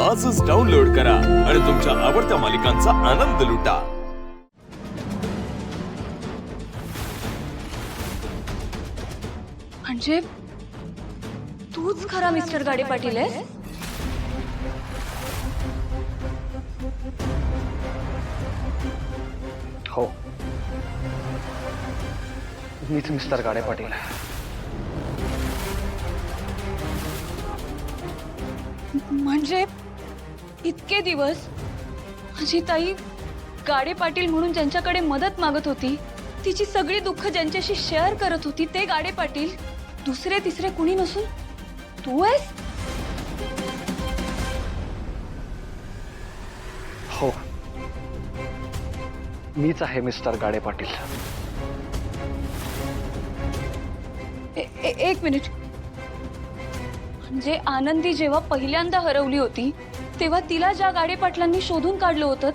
आजच डाउनलोड करा आणि तुमच्या आवडत्या मालिकांचा आनंद लुटा। म्हणजे तूच खरा मिस्टर गाडे पाटील आहेस? हो, मीच मिस्टर गाडे पाटील आहे। म्हणजे इतके दिवस माझी ताई गाडे पाटील म्हणून ज्यांच्याकडे मदत मागत होती, तिची सगळी दुःख ज्यांच्याशी शेअर करत होती, ते गाडे पाटील दुसरे तिसरे कुणी नसून तू आहेस? हो, मीच आहे मिस्टर गाडे पाटील। एक मिनिट, म्हणजे आनंदी जेव्हा पहिल्यांदा हरवली होती तेव्हा तिला ज्या गाडे पाटलांनी शोधून काढलं होतं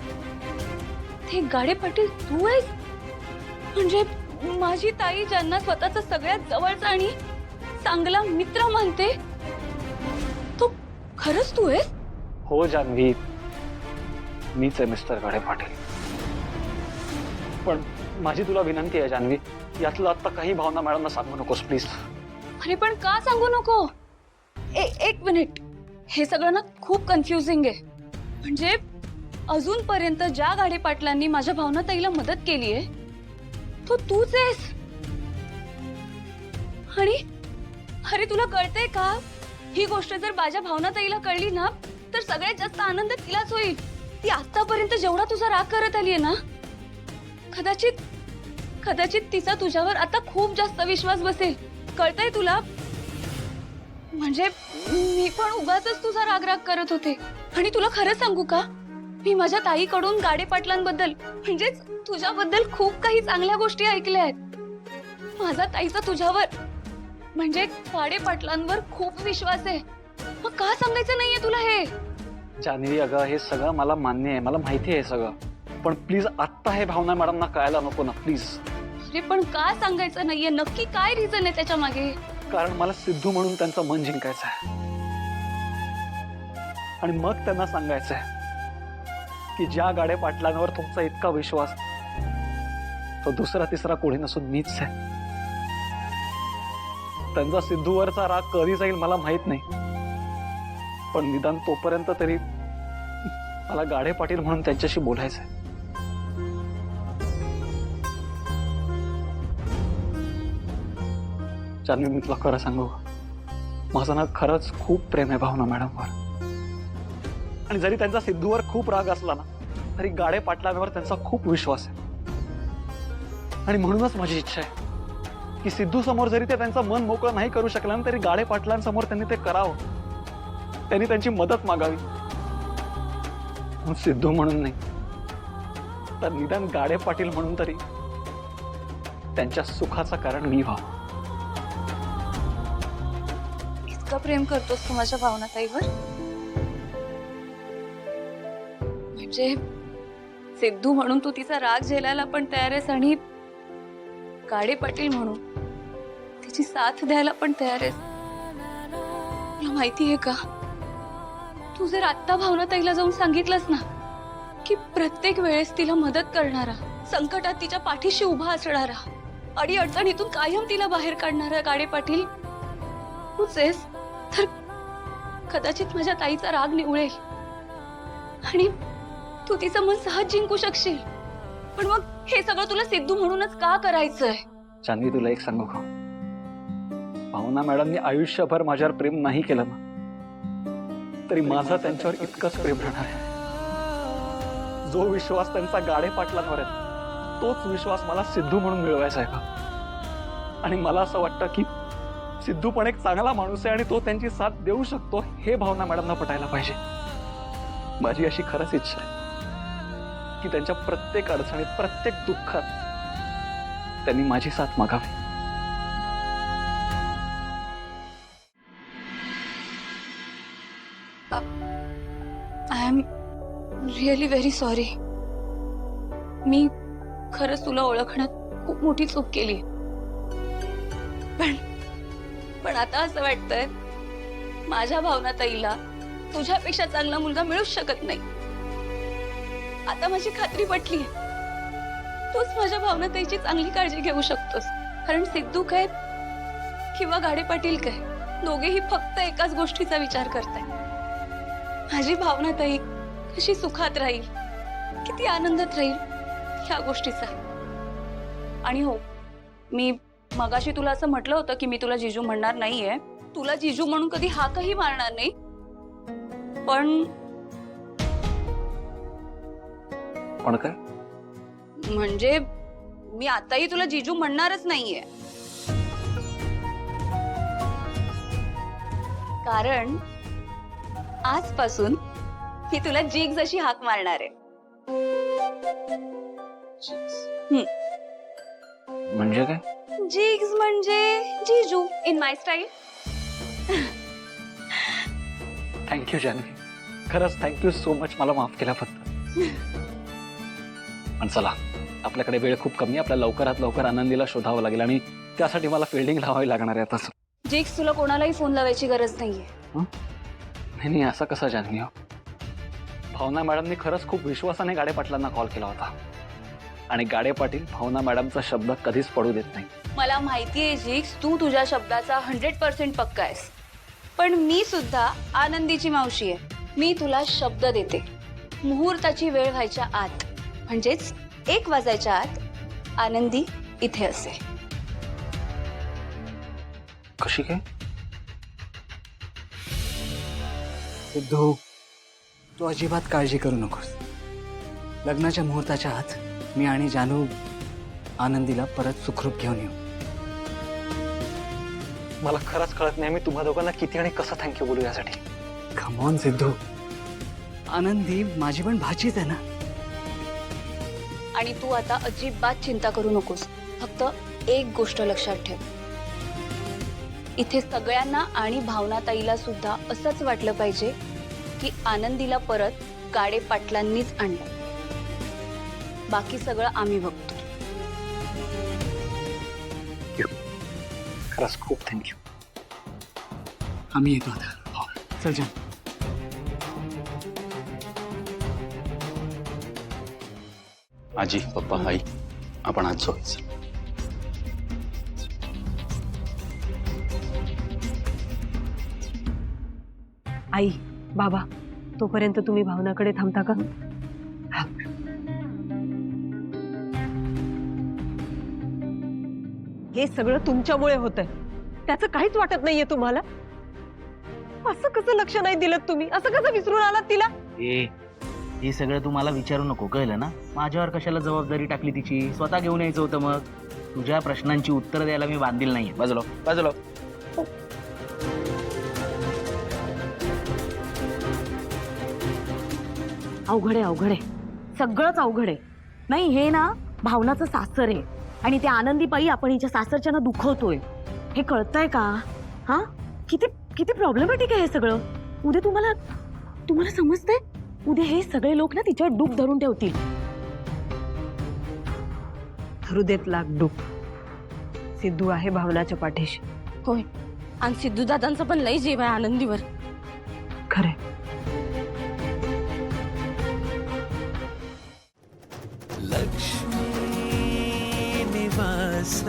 ते गाडे पाटील तू आहेस? म्हणजे माझी ताई ज्यांना स्वतःचा सगळ्यात जवळचा आणि चांगला मित्र मानते, तो खरंच तू आहेस? हो जान्हवी, मीच आहे मिस्टर गाडे पाटील। पण माझी तुला विनंती आहे जान्हवी, यातलं आता काही भावना मॅडमना सांगू नकोस प्लीज। अरे पण का सांगू नको? एक मिनिट, हे सगळं ना खूप कन्फ्युजिंग आहे। म्हणजे अजूनपर्यंत ज्या गाडे पाटलांनी माझ्या भावना ताईला मदत केली आहे तो तूच आहेस। आणि अरे तुला कळतंय का, ही गोष्ट जर माझ्या भावना ताईला कळली ना तर सगळ्यात जास्त आनंद तिलाच होईल। ती आतापर्यंत जेवढा तुझा राग करत आलीये ना, कदाचित तिचा तुझ्यावर आता खूप जास्त विश्वास बसेल। कळतंय तुला? म्हणजे मी पण उगाचच तुझा राग करत होते। आणि तुला खरं सांगू का, मी माझ्या ताईकडून गाडे पाटलांबद्दल म्हणजेच तुझ्याबद्दल खूप काही चांगल्या गोष्टी ऐकल्या आहेत। माझा ताईचा तुझ्यावर म्हणजे गाडे पाटलांवर खूप विश्वास आहे। मग का सांगायचं नाहीये तुला हे? जान्हवी अगं, हे सगळं मला मान्य आहे, मला माहिती आहे सगळं, पण प्लीज आत्ता हे भावना मॅडमना कळायला नको ना प्लीज। अरे पण का सांगायचं नाहीये? नक्की काय रिझन आहे त्याच्या मागे? कारण मला सिद्धू म्हणून त्यांचं मन जिंकायचं आहे आणि मग त्यांना सांगायचं आहे की ज्या गाडे पाटलांवर तुमचा इतका विश्वास, तो दुसरा तिसरा कोणी नसून मीच आहे। त्यांचा सिद्धूवरचा राग कधी जाईल मला माहित नाही, पण निदान तोपर्यंत तरी मला गाडे पाटील म्हणून त्यांच्याशी बोलायचं आहे। जान्हवी, मी तुला खरं सांगू, माझं ना खरंच खूप प्रेम आहे भावना मॅडमवर। आणि जरी त्यांचा सिद्धूवर खूप राग असला ना तरी गाडे पाटलांवर त्यांचा खूप विश्वास आहे। आणि म्हणूनच माझी इच्छा आहे की सिद्धू समोर जरी ते त्यांचं मन मोकळं नाही करू शकलं ना तरी गाडे पाटलांसमोर त्यांनी ते करावं, त्यांनी त्यांची मदत मागावी। सिद्धू म्हणून नाही तर निदान गाडे पाटील म्हणून तरी त्यांच्या सुखाचं कारण मी व्हावं। इतकं प्रेम करतोस तू माझ्या भावना ताईवर? म्हणजे सिद्धू म्हणून तू तिचा राग झेलायला पण तयार आहेस आणि गाडे पाटील म्हणून तिची साथ द्यायला पण तयार आहेस। तुला माहिती आहे का, तू जर आत्ता भावना ताईला जाऊन सांगितलंस ना की प्रत्येक वेळेस तिला मदत करणारा, संकटात तिच्या पाठीशी उभा असणारा, अडीअडचणीतून कायम तिला बाहेर काढणारा गाडे पाटील तूच आहेस, तर कदाचित माझ्या ताईचा राग निवळेल आणि तू तिचं मन सहज जिंकू शकशील। पण मग हे सगळं तुला सिद्धू म्हणूनच का करायचंय? जान्हवी, तुला एक सांगू का, भावना मॅडमनी आयुष्यभर माझ्यावर प्रेम नाही केलं ना तरी माझा त्यांच्यावर इतकंच प्रेम राहणार आहे। जो विश्वास त्यांचा गाडे पाटलांवर आहे तोच विश्वास मला सिद्धू म्हणून मिळवायचा आहे का। आणि मला असं वाटतं की सिद्धू पण एक चांगला माणूस आहे आणि तो त्यांची साथ देऊ शकतो, हे भावना मॅडमना पटायला पाहिजे। माझी अशी खरंच इच्छा आहे की त्यांच्या प्रत्येक अडचणीत, प्रत्येक दुःखात त्यांनी माझी साथ मागावी। I am really very sorry. मी खरंच तुला ओळखण्यात खूप मोठी चूक केली, पण आता असं वाटतंय माझ्या भावना ताईला तुझ्यापेक्षा चांगला मुलगा मिळूच शकत नाही. आता माझी खात्री पटली. तूच माझ्या भावनाताईची चांगली काळजी घेऊ शकतोस. कारण सिद्धू काय किंवा गाडे पाटील काय, दोघेही फक्त एकाच गोष्टीचा विचार करताय. माझी भावनाताई कशी सुखात राहील, किती आनंदात राहील ह्या गोष्टीचा. आणि हो, मी मगाशी तुला असं म्हटलं होतं की मी तुला जिजू म्हणणार नाहीये. तुला जिजू म्हणून कधी हाकही मारणार नाही. पण काय? म्हणजे मी आताही तुला जिजू म्हणणारच नाहीये. कारण आजपासून मी तुला जिग्स अशी हाक मारणार आहे. म्हणजे काय? जिग्स म्हणजे जिजू in my style. Thank you Janhavi, खरंच थँक्यू सो मच, मला माफ केल्याबद्दल. पण चला, आपल्याकडे वेळ खूप कमी आहे. आपल्याला लवकरात लवकर आनंदीला शोधावं लागेल आणि त्यासाठी मला फिल्डिंग लावावी लागणार आहे. तसं जिग्स, तुला कोणालाही फोन लावायची गरज नाहीये. नाही, असं कसं जानवी? भावना मॅडमनी खरंच खूप विश्वासाने गाडे पाटलांना कॉल केला होता आणि गाडे पाटील भावना मॅडमचा शब्द कधीच पडू देत नाही. मला माहितीये जिग्स, तू तुझ्या शब्दाचा 100% पक्का आहेस. पण मी सुद्धा आनंदीची मावशी आहे. मी तुला शब्द देते, मुहूर्ताची वेळ व्हायच्या आत, म्हणजेच 1 वाजायच्या आत आनंदी इथे असेल. कशी काय? सिद्धू, तू अजिबात काळजी करू नकोस. लग्नाच्या मुहूर्ताच्या आत मी आणि जानू आनंदीला परत सुखरूप घेऊन येऊ. मला खरंच कळत नाही मी तुम्हा दोघांना किती आणि कसं थँक्यू बोलू यासाठी. कम ऑन सिद्धू, आनंदी माझी पण भाचीच आहे ना. आणि तू आता अजिबात चिंता करू नकोस. फक्त एक गोष्ट लक्षात ठेव, इथे सगळ्यांना आणि भावनाताईला सुद्धा असंच वाटलं पाहिजे की आनंदीला परत गाडे पाटलांनीच आणलं. बाकी सगळं आम्ही बघतो. खरंच खूप थँक्यू. आम्ही येतो आता. चल जान. आजी, पप्पा, आई, आपण आज झोपायचं. आई, बाबा, तोपर्यंत तुम्ही भावनाकडे थांबता का? हे सगळं तुमच्यामुळे होतंय. त्याचं काहीच वाटत नाहीये तुम्हाला? असं कसं लक्ष नाही दिलं तुम्ही? असं कसं विसरून आलात तिला? हे सगळं तू मला विचारू नको, कळलं ना? माझ्यावर कशाला जबाबदारी टाकली तिची? स्वतः घेऊन यायचं होतं. मग तुझ्या प्रश्नांची उत्तर द्यायला मी बांधील नाहीये. बाजूला बाजूला. अवघड आहे, सगळंच अवघड आहे. नाही, हे ना भावनाचं सासर आहे आणि त्या आनंदी पायी आपण हिच्या सासरच्याना दुखवतोय. हे कळतंय का? हा, किती किती प्रॉब्लेमॅटिक आहे हे सगळं. उद्या तुम्हाला समजतंय? उद्या हे सगळे लोक ना तिच्यावर डूब धरून ठेवतील. हृदयात लाग डूब. सिद्धू आहे भावनाच्या पाठीशी. होय, आणि सिद्धू दादांचं पण लई जीव आहे आनंदीवर. खरंय. लक्ष्मी निवास